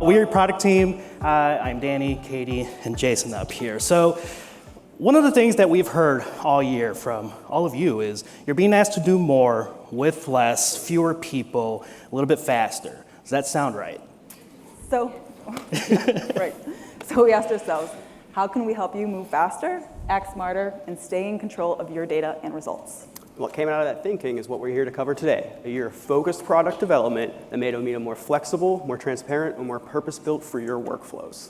We're your product team. I'm Danny, Katie, and Jason up here. So one of the things that we've heard all year from all of you is you're being asked to do more with less, fewer people, a little bit faster. Does that sound right? Right. So we asked ourselves, how can we help you move faster, act smarter, and stay in control of your data and results? What came out of that thinking is what we're here to cover today, a year of focused product development that made Omeda more flexible, more transparent, and more purpose-built for your workflows.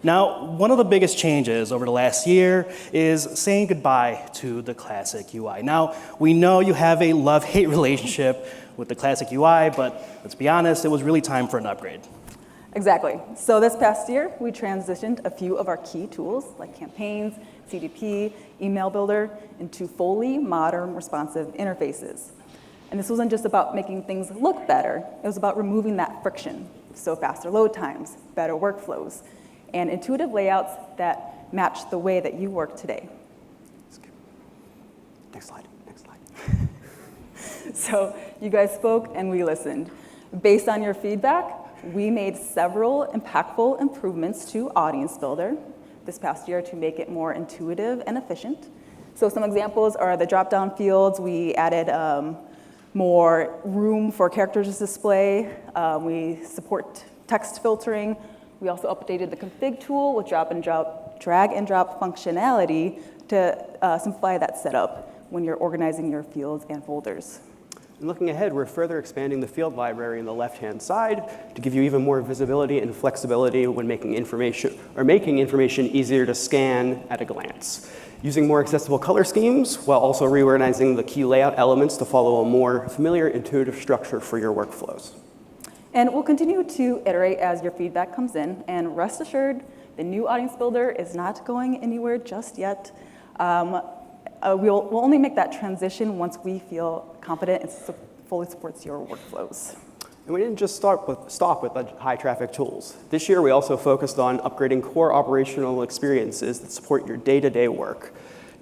Now, one of the biggest changes over the last year is saying goodbye to the classic UI. Now, we know you have a love-hate relationship with the classic UI, but let's be honest, it was really time for an upgrade. Exactly. So this past year, we transitioned a few of our key tools, like campaigns, CDP, email builder, into fully modern, responsive interfaces. And this wasn't just about making things look better, it was about removing that friction. So faster load times, better workflows, and intuitive layouts that match the way that you work today. Next slide, next slide. So you guys spoke and we listened. Based on your feedback, we made several impactful improvements to Audience Builder this past year to make it more intuitive and efficient. So some examples are the drop-down fields. We added more room for characters to display. We support text filtering. We also updated the config tool with drag and drop functionality to simplify that setup when you're organizing your fields and folders. And looking ahead, we're further expanding the field library on the left-hand side to give you even more visibility and flexibility when making information easier to scan at a glance. Using more accessible color schemes while also reorganizing the key layout elements to follow a more familiar, intuitive structure for your workflows. And we'll continue to iterate as your feedback comes in, and rest assured, the new Audience Builder is not going anywhere just yet. We'll only make that transition once we feel confident it fully supports your workflows. And we didn't just stop with the high traffic tools. This year, we also focused on upgrading core operational experiences that support your day-to-day work.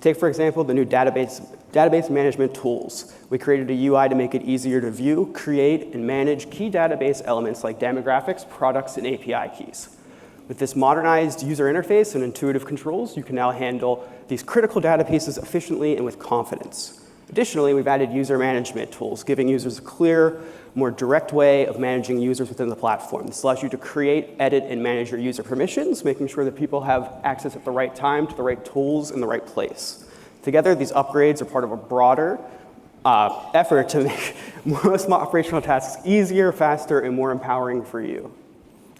Take, for example, the new database management tools. We created a UI to make it easier to view, create, and manage key database elements like demographics, products, and API keys. With this modernized user interface and intuitive controls, you can now handle these critical databases efficiently and with confidence. Additionally, we've added user management tools, giving users a clear, more direct way of managing users within the platform. This allows you to create, edit, and manage your user permissions, making sure that people have access at the right time to the right tools in the right place. Together, these upgrades are part of a broader effort to make most operational tasks easier, faster, and more empowering for you.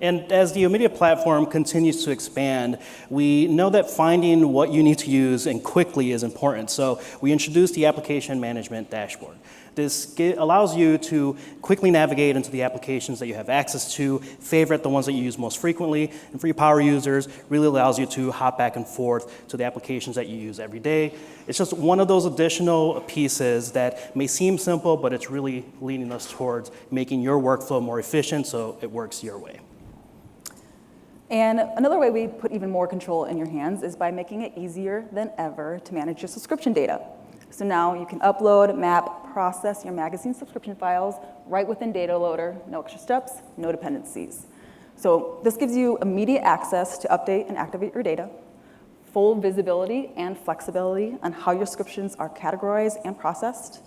And as the Omeda platform continues to expand, we know that finding what you need to use and quickly is important. So we introduced the application management dashboard. This allows you to quickly navigate into the applications that you have access to, favorite the ones that you use most frequently, and for your power users, really allows you to hop back and forth to the applications that you use every day. It's just one of those additional pieces that may seem simple, but it's really leading us towards making your workflow more efficient so it works your way. And another way we put even more control in your hands is by making it easier than ever to manage your subscription data. So now you can upload, map, process your magazine subscription files right within Data Loader, no extra steps, no dependencies. So this gives you immediate access to update and activate your data, full visibility and flexibility on how your subscriptions are categorized and processed,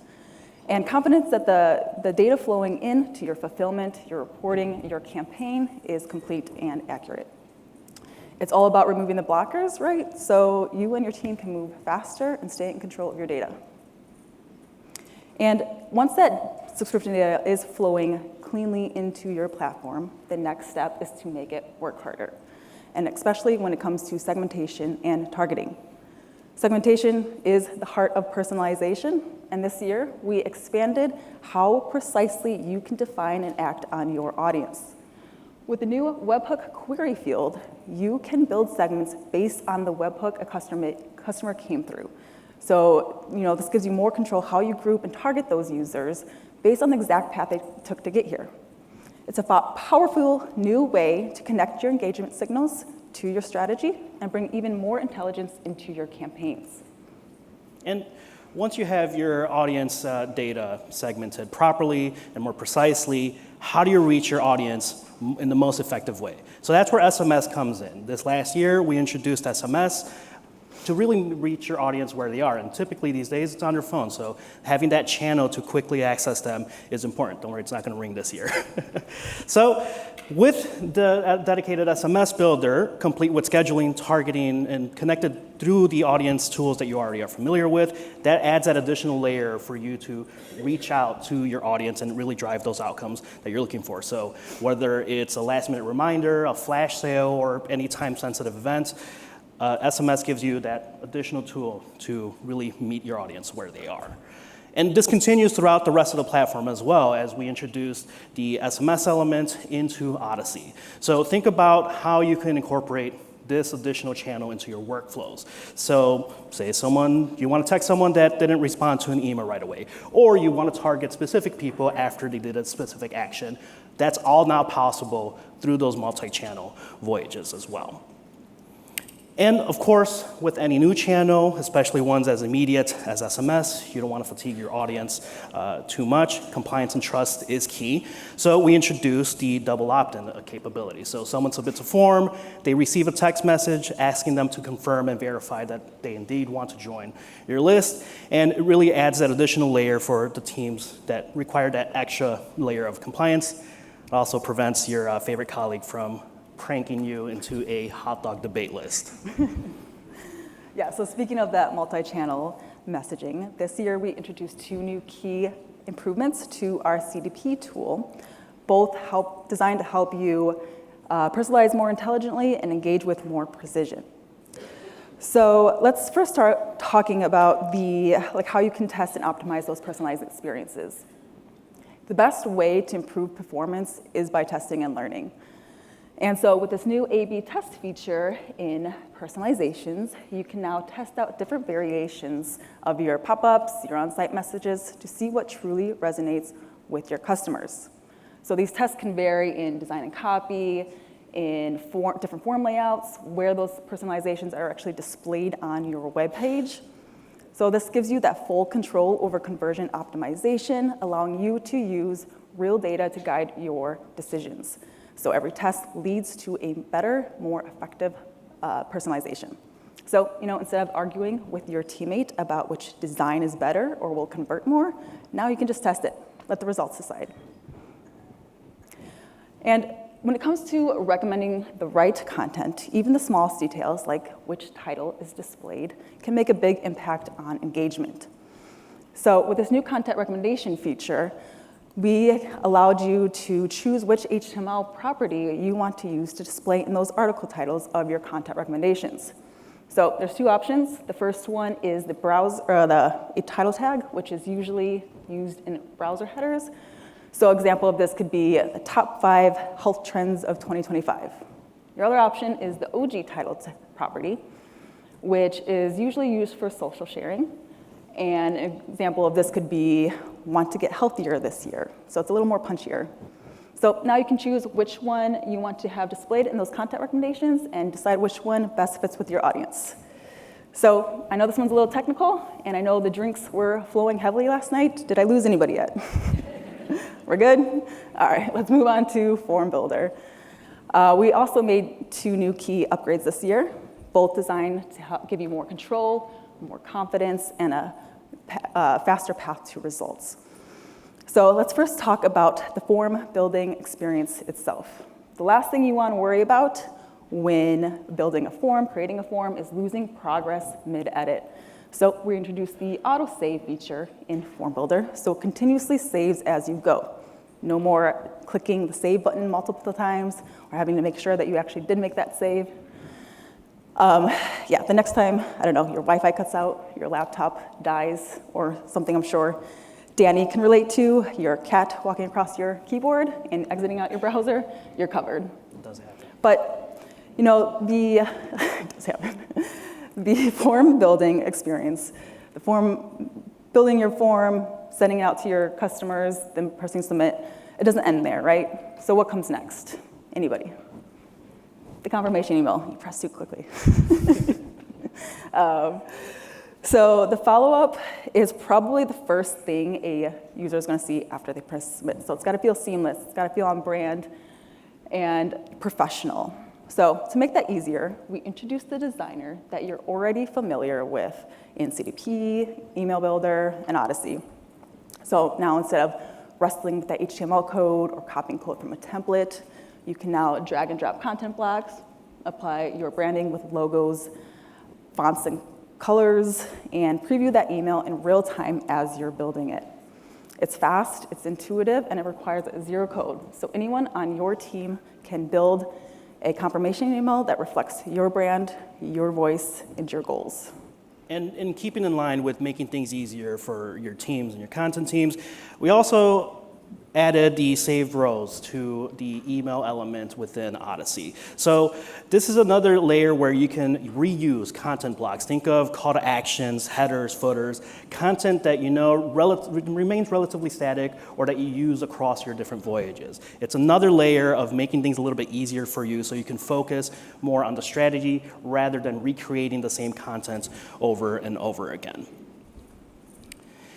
and confidence that the data flowing into your fulfillment, your reporting, your campaign is complete and accurate. It's all about removing the blockers, right? So you and your team can move faster and stay in control of your data. And once that subscription data is flowing cleanly into your platform, the next step is to make it work harder, and especially when it comes to segmentation and targeting. Segmentation is the heart of personalization, and this year we expanded how precisely you can define and act on your audience. With the new webhook query field, you can build segments based on the webhook a customer came through. So, this gives you more control how you group and target those users based on the exact path they took to get here. It's a powerful new way to connect your engagement signals to your strategy and bring even more intelligence into your campaigns. And once you have your audience data segmented properly and more precisely, how do you reach your audience in the most effective way? So that's where SMS comes in. This last year, we introduced SMS to really reach your audience where they are. And typically these days, it's on your phone. So having that channel to quickly access them is important. Don't worry, it's not going to ring this year. So with the dedicated SMS builder, complete with scheduling, targeting, and connected through the audience tools that you already are familiar with, that adds that additional layer for you to reach out to your audience and really drive those outcomes that you're looking for. So whether it's a last-minute reminder, a flash sale, or any time-sensitive event, SMS gives you that additional tool to really meet your audience where they are. And this continues throughout the rest of the platform as well, as we introduce the SMS element into Odyssey. So think about how you can incorporate this additional channel into your workflows. So say you want to text someone that didn't respond to an email right away, or you want to target specific people after they did a specific action. That's all now possible through those multi-channel voyages as well. And of course, with any new channel, especially ones as immediate as SMS, you don't want to fatigue your audience too much. Compliance and trust is key. So we introduced the double opt-in capability. So someone submits a form, they receive a text message asking them to confirm and verify that they indeed want to join your list. And it really adds that additional layer for the teams that require that extra layer of compliance. It also prevents your favorite colleague from cranking you into a hot dog debate list. Yeah, so speaking of that multi-channel messaging, this year we introduced 2 new key improvements to our CDP tool, both designed to help you personalize more intelligently and engage with more precision. So let's first start talking about how you can test and optimize those personalized experiences. The best way to improve performance is by testing and learning. And so with this new A/B test feature in personalizations, you can now test out different variations of your pop-ups, your on-site messages, to see what truly resonates with your customers. So these tests can vary in design and copy, in different form layouts, where those personalizations are actually displayed on your web page. So this gives you that full control over conversion optimization, allowing you to use real data to guide your decisions. So every test leads to a better, more effective personalization. So, instead of arguing with your teammate about which design is better or will convert more, now you can just test it. Let the results decide. And when it comes to recommending the right content, even the smallest details, like which title is displayed, can make a big impact on engagement. So with this new content recommendation feature, we allowed you to choose which HTML property you want to use to display in those article titles of your content recommendations. So there's 2 options. The first one is a title tag, which is usually used in browser headers. So example of this could be the top 5 health trends of 2025. Your other option is the OG title property, which is usually used for social sharing. And an example of this could be want to get healthier this year. So it's a little more punchier. So now you can choose which one you want to have displayed in those content recommendations and decide which one best fits with your audience. So I know this one's a little technical, and I know the drinks were flowing heavily last night. Did I lose anybody yet? We're good? All right, let's move on to Form Builder. We also made 2 new key upgrades this year, both designed to help give you more control, more confidence, and a faster path to results. So let's first talk about the form building experience itself. The last thing you want to worry about when building a form, creating a form, is losing progress mid-edit. So we introduced the auto-save feature in Form Builder, so it continuously saves as you go. No more clicking the save button multiple times or having to make sure that you actually did make that save. The next time, I don't know, your Wi-Fi cuts out, your laptop dies, or something I'm sure Danny can relate to, your cat walking across your keyboard and exiting out your browser, you're covered. It does happen. But, it does happen. The form building experience, building your form, sending it out to your customers, then pressing submit, it doesn't end there, right? So what comes next? Anybody? The confirmation email. You press too quickly. So the follow-up is probably the first thing a user is going to see after they press submit. So it's got to feel seamless, it's got to feel on brand and professional. So to make that easier, we introduced the designer that you're already familiar with in CDP, Email Builder, and Odyssey. So now instead of wrestling with that HTML code or copying code from a template, you can now drag and drop content blocks, apply your branding with logos, fonts, and colors, and preview that email in real time as you're building it. It's fast, it's intuitive, and it requires zero code. So anyone on your team can build a confirmation email that reflects your brand, your voice, and your goals. And in keeping in line with making things easier for your teams and your content teams, we also added the saved rows to the email element within Odyssey. So this is another layer where you can reuse content blocks. Think of call to actions, headers, footers, content that you know remains relatively static or that you use across your different voyages. It's another layer of making things a little bit easier for you so you can focus more on the strategy rather than recreating the same content over and over again.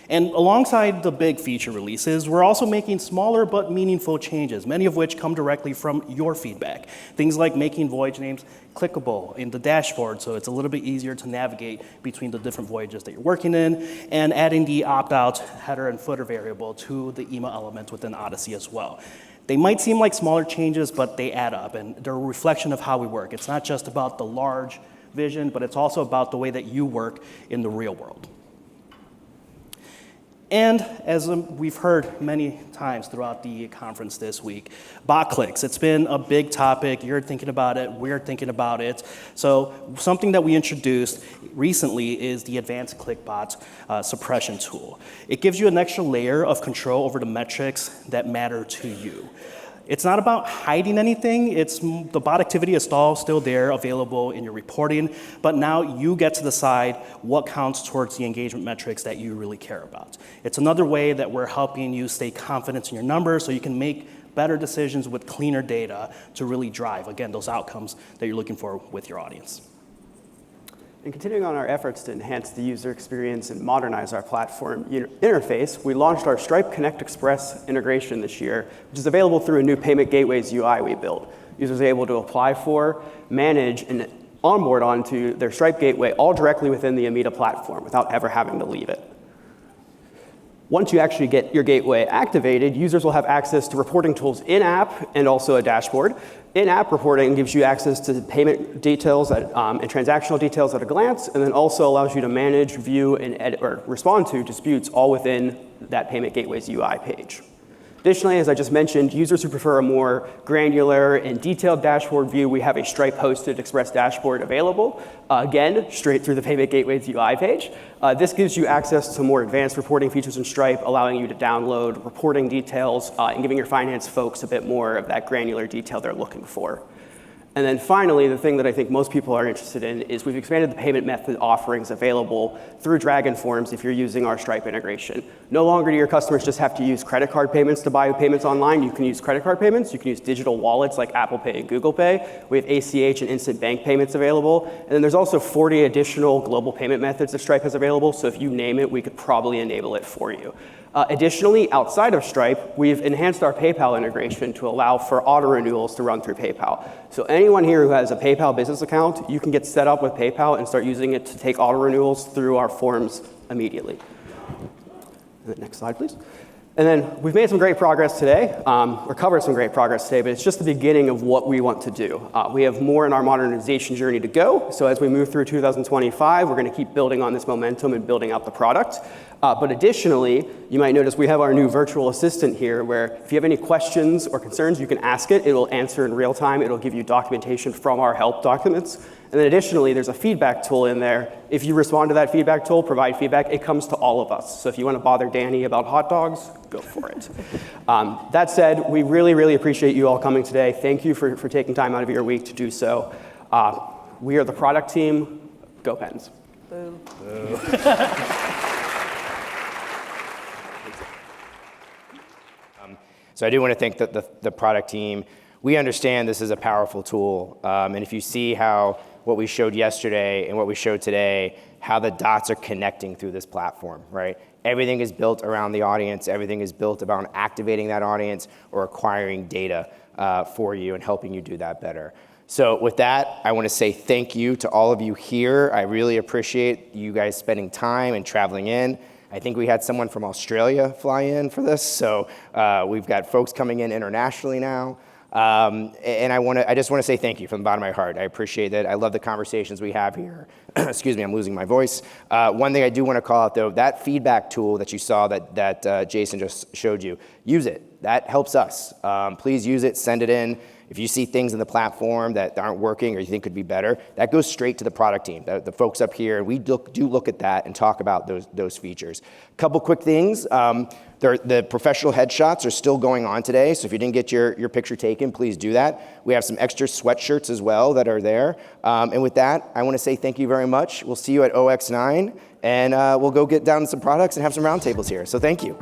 And alongside the big feature releases, we're also making smaller but meaningful changes, many of which come directly from your feedback. Things like making voyage names clickable in the dashboard so it's a little bit easier to navigate between the different voyages that you're working in, and adding the opt-out header and footer variable to the email element within Odyssey as well. They might seem like smaller changes, but they add up, and they're a reflection of how we work. It's not just about the large vision, but it's also about the way that you work in the real world. And as we've heard many times throughout the conference this week, bot clicks. It's been a big topic. You're thinking about it. We're thinking about it. So something that we introduced recently is the advanced clickbot suppression tool. It gives you an extra layer of control over the metrics that matter to you. It's not about hiding anything. The bot activity is still there, available in your reporting, but now you get to decide what counts towards the engagement metrics that you really care about. It's another way that we're helping you stay confident in your numbers so you can make better decisions with cleaner data to really drive, again, those outcomes that you're looking for with your audience. And continuing on our efforts to enhance the user experience and modernize our platform interface, we launched our Stripe Connect Express integration this year, which is available through a new Payment Gateways UI we built. Users are able to apply for, manage, and onboard onto their Stripe gateway all directly within the Omeda platform without ever having to leave it. Once you actually get your gateway activated, users will have access to reporting tools in-app and also a dashboard. In-app reporting gives you access to payment details and transactional details at a glance, and then also allows you to manage, view, and edit, or respond to disputes all within that Payment Gateways UI page. Additionally, as I just mentioned, users who prefer a more granular and detailed dashboard view, we have a Stripe-hosted Express dashboard available, again, straight through the Payment Gateways UI page. This gives you access to more advanced reporting features in Stripe, allowing you to download reporting details and giving your finance folks a bit more of that granular detail they're looking for. And then finally, the thing that I think most people are interested in is we've expanded the payment method offerings available through Dragon Forms if you're using our Stripe integration. No longer do your customers just have to use credit card payments to buy payments online. You can use credit card payments. You can use digital wallets like Apple Pay and Google Pay. We have ACH and instant bank payments available. And then there's also 40 additional global payment methods that Stripe has available. So if you name it, we could probably enable it for you. Additionally, outside of Stripe, we've enhanced our PayPal integration to allow for auto renewals to run through PayPal. So anyone here who has a PayPal business account, you can get set up with PayPal and start using it to take auto renewals through our forms immediately. Next slide, please. And then we've made some great progress today, or covered some great progress today, but it's just the beginning of what we want to do. We have more in our modernization journey to go. So as we move through 2025, we're going to keep building on this momentum and building out the product. But additionally, you might notice we have our new virtual assistant here, where if you have any questions or concerns, you can ask it. It will answer in real time. It'll give you documentation from our help documents. And then additionally, there's a feedback tool in there. If you respond to that feedback tool, provide feedback, it comes to all of us. So if you want to bother Danny about hot dogs, go for it. That said, we really, really appreciate you all coming today. Thank you for taking time out of your week to do so. We are the product team. Go Pens. Boo. Boo. So I do want to thank the product team. We understand this is a powerful tool, and if you see how what we showed yesterday and what we showed today, how the dots are connecting through this platform, right? Everything is built around the audience. Everything is built around activating that audience or acquiring data for you and helping you do that better. So with that, I want to say thank you to all of you here. I really appreciate you guys spending time and traveling in. I think we had someone from Australia fly in for this, so we've got folks coming in internationally now. And I just want to say thank you from the bottom of my heart. I appreciate it. I love the conversations we have here. Excuse me, I'm losing my voice. One thing I do want to call out, though, that feedback tool that you saw that Jason just showed you, use it. That helps us. Please use it, send it in. If you see things in the platform that aren't working or you think could be better, that goes straight to the product team, the folks up here. We do look at that and talk about those features. Couple quick things. The professional headshots are still going on today, so if you didn't get your picture taken, please do that. We have some extra sweatshirts as well that are there. And with that, I want to say thank you very much. We'll see you at OX8, and we'll go get down some products and have some roundtables here. So thank you.